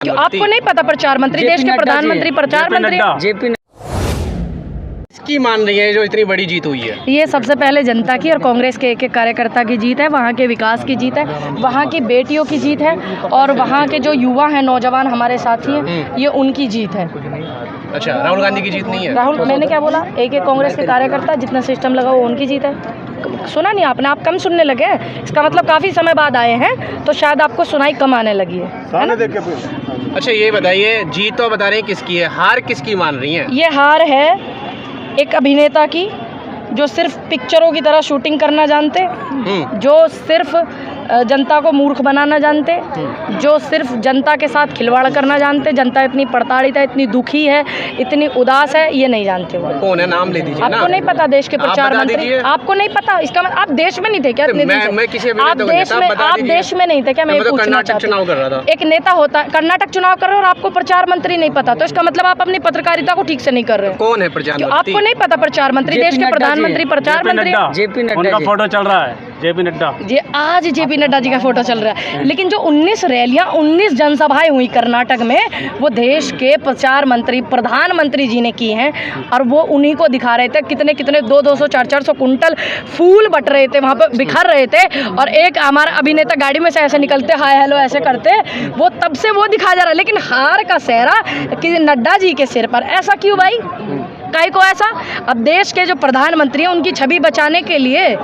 क्यों आपको नहीं पता प्रचार मंत्री, देश के प्रधानमंत्री प्रचार मंत्री जेपी किसकी मान रही है जो इतनी बड़ी जीत हुई है? ये सबसे पहले जनता की और कांग्रेस के एक एक कार्यकर्ता की जीत है, वहाँ के विकास की जीत है, वहाँ की बेटियों की जीत है और वहाँ के जो युवा हैं, नौजवान हमारे साथी हैं, ये उनकी जीत है। अच्छा, राहुल गांधी की जीत नहीं है? राहुल, मैंने क्या बोला? एक एक कांग्रेस के कार्यकर्ता जितना सिस्टम लगा वो उनकी जीत है। सुना नहीं आपने? आप कम सुनने लगे हैं, इसका मतलब काफ़ी समय बाद आए हैं तो शायद आपको सुनाई कम आने लगी है ना? अच्छा, ये बताइए, जीत तो बता रहे हैं किसकी है, हार किसकी मान रही है? ये हार है एक अभिनेता की जो सिर्फ पिक्चरों की तरह शूटिंग करना जानते, जो सिर्फ जनता को मूर्ख बनाना जानते, जो सिर्फ जनता के साथ खिलवाड़ करना जानते। जनता इतनी प्रताड़ित है, इतनी दुखी है, इतनी उदास है, ये नहीं जानते वो कौन है, नाम ले दीजिए। आपको नहीं पता देश के प्रचार मंत्री? आपको नहीं पता? इसका मतलब आप देश में नहीं थे क्या? आप देश में नहीं थे क्या? मैं पूछना चाहती हूँ। एक नेता होता है, कर्नाटक चुनाव कर रहे हो और आपको प्रचार मंत्री नहीं पता, तो इसका मतलब आप अपनी पत्रकारिता को ठीक से नहीं कर रहे। कौन है प्रचार मंत्री? आपको नहीं पता प्रचार मंत्री, देश के प्रधानमंत्री प्रचार मंत्री जेपी नड्डा का फोटो चल रहा है। जेपी नड्डा जी, आज जेपी नड्डा जी का फोटो चल रहा है, लेकिन जो 19 रैलियां 19 जनसभाएं हुई कर्नाटक में, वो देश के प्रचार मंत्री प्रधानमंत्री जी ने की हैं और वो उन्हीं को दिखा रहे थे। कितने कितने 200-200 400 कुंटल फूल बट रहे थे वहाँ पर, बिखर रहे थे, और एक हमारा अभिनेता गाड़ी में से ऐसे निकलते, हाय हेलो ऐसे करते, वो तब से वो दिखा जा रहा है। लेकिन हार का सेहरा कि नड्डा जी के सिर पर, ऐसा क्यों भाई? काहे को ऐसा? अब देश के जो प्रधानमंत्री हैं उनकी छवि बचाने के लिए,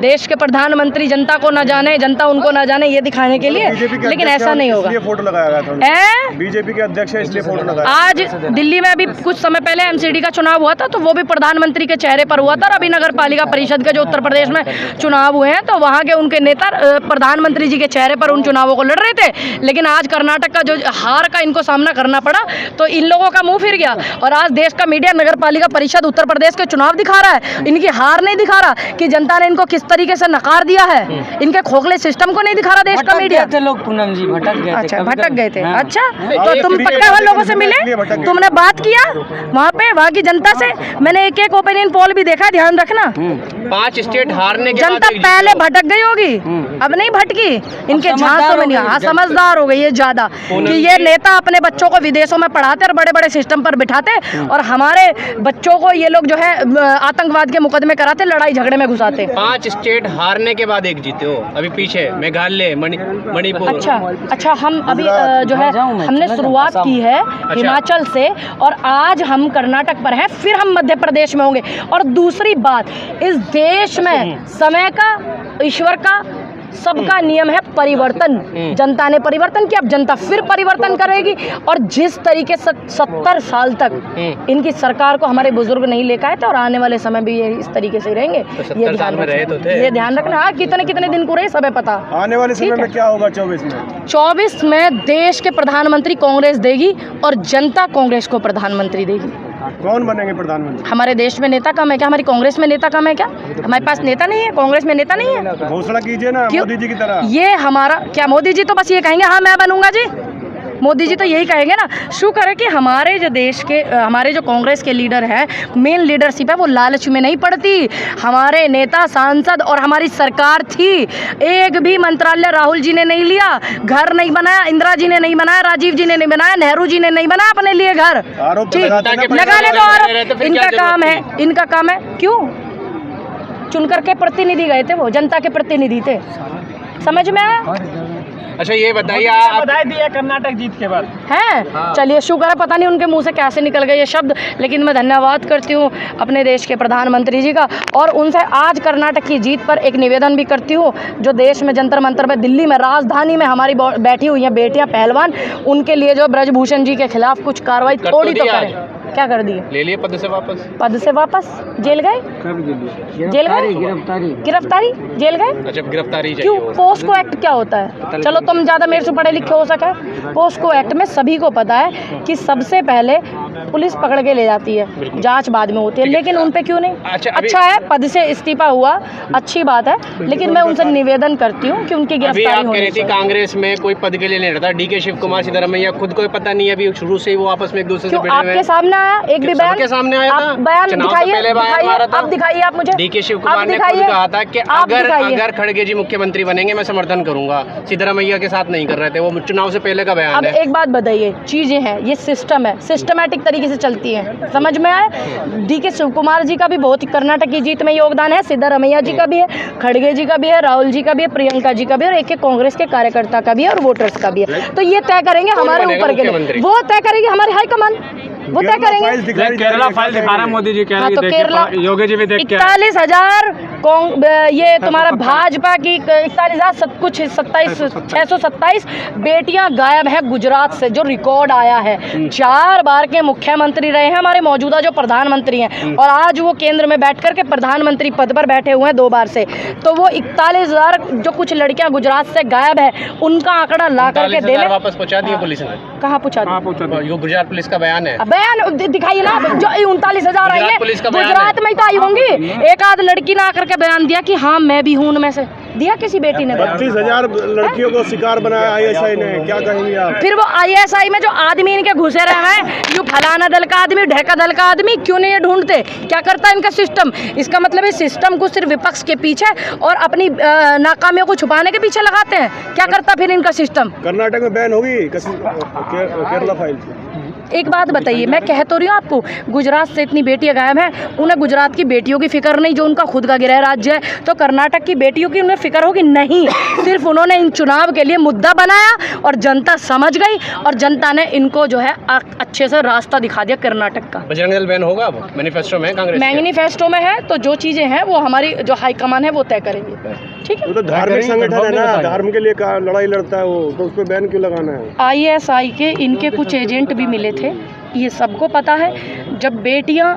देश के प्रधानमंत्री जनता को ना जाने, जनता उनको ना जाने, ये दिखाने के लिए, लेकिन ऐसा नहीं होगा। फोटो लगाया गया था, बीजेपी के अध्यक्ष है इसलिए फोटो लगाया। आज दिल्ली में अभी कुछ समय पहले एमसीडी का चुनाव हुआ था, तो वो भी प्रधानमंत्री के चेहरे पर हुआ था, और अभी नगर पालिका परिषद के जो उत्तर प्रदेश में चुनाव हुए हैं, तो वहाँ के उनके नेता प्रधानमंत्री जी के चेहरे पर उन चुनावों को लड़ रहे थे। लेकिन आज कर्नाटक का जो हार का इनको सामना करना पड़ा, तो इन लोगों का मुंह फिर गया, और आज देश का मीडिया नगर पालिका परिषद उत्तर प्रदेश के चुनाव दिखा रहा है, इनकी हार नहीं दिखा रहा कि जनता ने इनको किस तरीके से नकार दिया है, इनके खोखले सिस्टम को नहीं दिखा रहा देश का मीडिया। लोग पूनम जी भटक गए थे। अच्छा, भटक गए थे। अच्छा, तो तुम पक्का वाले लोगों से मिले, तुमने बात किया वहाँ पे, वहाँ की जनता से? मैंने एक एक ओपिनियन पोल भी देखा, ध्यान रखना। 5 स्टेट हारने के जनता पहले भटक गई होगी, अब नहीं भटकी, इनके झांसों में नहीं। हाँ, समझदार हो गई है ज्यादा कि ये नेता अपने बच्चों को विदेशों में पढ़ाते और बड़े बड़े सिस्टम पर बिठाते, और हमारे बच्चों को ये लोग जो है आतंकवाद के मुकदमे कराते, लड़ाई झगड़े में घुसाते। 5 स्टेट हारने के बाद एक जीते हो, अभी पीछे मेघालय, मणिपुर। अच्छा, हम अभी जो है हमने शुरुआत की है हिमाचल से, और आज हम कर्नाटक पर हैं, फिर हम मध्य प्रदेश में होंगे। और दूसरी बात, इस देश में समय का, ईश्वर का, सबका नियम है परिवर्तन। जनता ने परिवर्तन किया, अब जनता फिर परिवर्तन करेगी, और जिस तरीके से 70 साल तक इनकी सरकार को हमारे बुजुर्ग नहीं लेकर आए थे, और आने वाले समय भी ये इस तरीके से रहेंगे, ये ध्यान रखना। ये ध्यान रखना। हाँ, कितने कितने दिन पूरे सब पता। आने वाले समय में क्या होगा? 24 में देश के प्रधानमंत्री कांग्रेस देगी और जनता कांग्रेस को प्रधानमंत्री देगी। कौन बनेंगे प्रधानमंत्री? हमारे देश में नेता कम है क्या? हमारी कांग्रेस में नेता कम है क्या? हमारे पास नेता नहीं है, कांग्रेस में नेता नहीं है? घोषणा कीजिए ना मोदी जी की तरह। ये हमारा क्या, मोदी जी तो बस ये कहेंगे हाँ मैं बनूंगा जी, मोदी जी तो यही कहेंगे ना। शुक्र है कि हमारे जो देश के, हमारे जो कांग्रेस के लीडर हैं, मेन लीडरशिप है, वो लालच में नहीं पड़ती। हमारे नेता, सांसद और हमारी सरकार थी, एक भी मंत्रालय राहुल जी ने नहीं लिया, घर नहीं बनाया, इंदिरा जी ने नहीं बनाया, राजीव जी ने नहीं बनाया, नेहरू जी ने नहीं बनाया अपने लिए घर। लगा ले तो आरोप, इनका काम है, इनका काम है। क्यों? चुनकर के प्रतिनिधि गए थे, वो जनता के प्रतिनिधि थे। समझ में आया? अच्छा, ये बताइए, आप बधाई दिया कर्नाटक जीत के बाद हैं? चलिए, शुक्र है, पता नहीं उनके मुंह से कैसे निकल गए ये शब्द, लेकिन मैं धन्यवाद करती हूँ अपने देश के प्रधानमंत्री जी का, और उनसे आज कर्नाटक की जीत पर एक निवेदन भी करती हूँ। जो देश में जंतर मंतर में, दिल्ली में, राजधानी में हमारी बैठी हुई हैं बेटियाँ पहलवान, उनके लिए जो ब्रजभूषण जी के खिलाफ कुछ कार्रवाई थोड़ी तो करें। क्या कर दिए? ले लिए पद से वापस? पद से वापस? जेल गए? जेल गए? गिरफ्तारी? जेल गए? अच्छा, गिरफ्तारी क्यों? पोस्को एक्ट क्या होता है? चलो, तुम ज़्यादा मेरे से पढ़े लिखे हो सके, पोस्को एक्ट में सभी को पता है कि सबसे पहले पुलिस पकड़ के ले जाती है, जांच बाद में होती है, लेकिन उन पे क्यों नहीं? अच्छा है, पद से इस्तीफा हुआ, अच्छी बात है, लेकिन मैं उनसे निवेदन करती हूँ कि उनकी अभी गिरफ्तारी आप कह होनी रही थी चाहिए। कांग्रेस में कोई पद के लिए नहीं रहता, डीके शिव कुमार सिद्धरमैया खुद को पता नहीं है, अभी शुरू से ही वो आपस में एक दूसरे से क्यों भिड़े हुए आपके हैं। सामने आया एक भी बयान? सबके सामने आया था, आप बयान चुनाव से दिखाइए, पहले बयान मारा था। आप दिखाइए, आप मुझे डीके शिव आप कुमार ने खुद दिखाइए, कहा था कि आप दिखाइए। अगर खड़गे जी मुख्यमंत्री बनेंगे मैं समर्थन करूंगा, सिद्धरमैया के साथ नहीं कर रहे थे, वो चुनाव से पहले का बयान अब है। एक बात बताइए, चीजें हैं, ये सिस्टम है, सिस्टमैटिक तरीके से चलती है, समझ में आए? डीके शिव कुमार जी का भी बहुत ही कर्नाटक की जीत में योगदान है, सिद्धरमैया जी का भी है, खड़गे जी का भी है, राहुल जी का भी है, प्रियंका जी का भी है, और एक कांग्रेस के कार्यकर्ता का भी है, और वोटर्स का भी है। तो ये तय करेंगे हमारे ऊपर के लिए, वो तय करेगी हमारी हाईकमान, वो तय करेंगे। केरला फाइल दिखा रहे हैं मोदी जी, कह हाँ, रहे तो केरला योगी जी भी देख के 41,000 ये तुम्हारा भाजपा की 41,000 कुछ 627 बेटियां गायब हैं गुजरात से, जो रिकॉर्ड आया है। 4 बार के मुख्यमंत्री रहे हैं हमारे मौजूदा जो प्रधानमंत्री हैं, और आज वो केंद्र में बैठ कर के प्रधानमंत्री पद पर बैठे हुए हैं 2 बार से। तो वो 41,000 जो कुछ लड़कियां गुजरात से गायब है, उनका आंकड़ा ला करके देने वापस पहुंचा दिए पुलिस ने। कहाँ पूछा? यो गुजरात पुलिस का बयान है। बयान दिखाइए ना, जो 39,000 आई है गुजरात में ही तो आई होंगी। एक आध लड़की ने आकर के बयान दिया कि हाँ मैं भी हूँ उनमें से, दिया किसी बेटी ने? 32,000 लड़कियों को शिकार बनाया ISI ने, क्या कहेंगे आप? फिर वो ISI में जो आदमी इनके घुसे रहे हैं, यू फलाना दल का आदमी, ढेका दल का आदमी, क्यों नहीं ये ढूंढते? क्या करता है इनका सिस्टम? इसका मतलब इस सिस्टम को सिर्फ विपक्ष के पीछे और अपनी नाकामियों को छुपाने के पीछे लगाते हैं। क्या करता फिर इनका सिस्टम? कर्नाटक में बैन होगी केरला फाइल से। एक बात बताइए, मैं कह तो रही हूँ आपको, गुजरात से इतनी बेटियां गायब हैं, उन्हें गुजरात की बेटियों की फिक्र नहीं जो उनका खुद का गृह राज्य है। तो कर्नाटक की बेटियों की उन्हें फिक्र होगी नहीं, सिर्फ उन्होंने इन चुनाव के लिए मुद्दा बनाया और जनता समझ गई, और जनता ने इनको जो है अच्छे से रास्ता दिखा दिया कर्नाटक का। बजरंग दल बैन होगा, अब मैनिफेस्टो में कांग्रेस मैनिफेस्टो में है, तो जो चीज़ें हैं वो हमारी जो हाईकमान है वो तय करेंगे। ठीक है, वो तो धार्मिक संगठन है ना, धर्म के लिए लड़ाई लड़ता है वो, तो उस पर बैन क्यों लगाना है? ISI के इनके कुछ एजेंट भी मिले थे, ये सबको पता है। जब बेटियां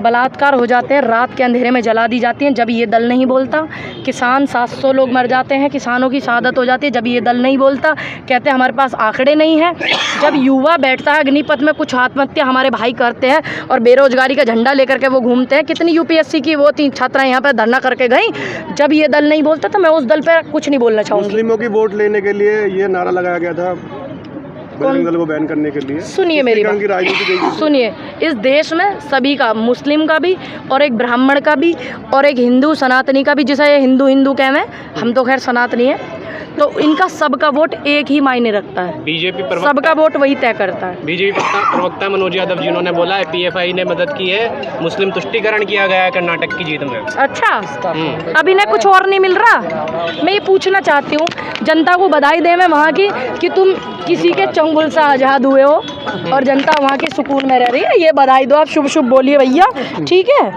बलात्कार हो जाते हैं, रात के अंधेरे में जला दी जाती हैं, जब ये दल नहीं बोलता। किसान 700 लोग मर जाते हैं, किसानों की शहादत हो जाती है, जब ये दल नहीं बोलता। कहते हैं हमारे पास आंकड़े नहीं हैं। जब युवा बैठता है अग्निपथ में, कुछ आत्महत्या हमारे भाई करते हैं और बेरोजगारी का झंडा लेकर के वो घूमते हैं। कितनी UPSC की वो 3 छात्राएं यहाँ पर धरना करके गई, जब ये दल नहीं बोलता। तो मैं उस दल पर कुछ नहीं बोलना चाहूँगी। मुस्लिमों की वोट लेने के लिए ये नारा लगाया गया था, बजरंग दल को बैन करने के लिए। सुनिए मेरी बात, सुनिए, इस देश में सभी का, मुस्लिम का भी और एक ब्राह्मण का भी और एक हिंदू सनातनी का भी, जिसे ये हिंदू कह में, हम तो खैर सनातनी है, तो इनका सबका वोट एक ही मायने रखता है। बीजेपी सबका वोट वही तय करता है। बीजेपी प्रवक्ता मनोज यादव जिन्होंने बोला है PFI ने मदद की है, मुस्लिम तुष्टीकरण किया गया है कर्नाटक की जीत में। अच्छा, अब इन्हें कुछ और नहीं मिल रहा? मैं ये पूछना चाहती हूँ, जनता को बधाई दें मैं वहाँ की कि तुम किसी के चंगुल से आज़ाद हुए हो और जनता वहाँ के सुकून में रह रही है। ये बधाई दो आप, शुभ शुभ बोलिए भैया, ठीक है।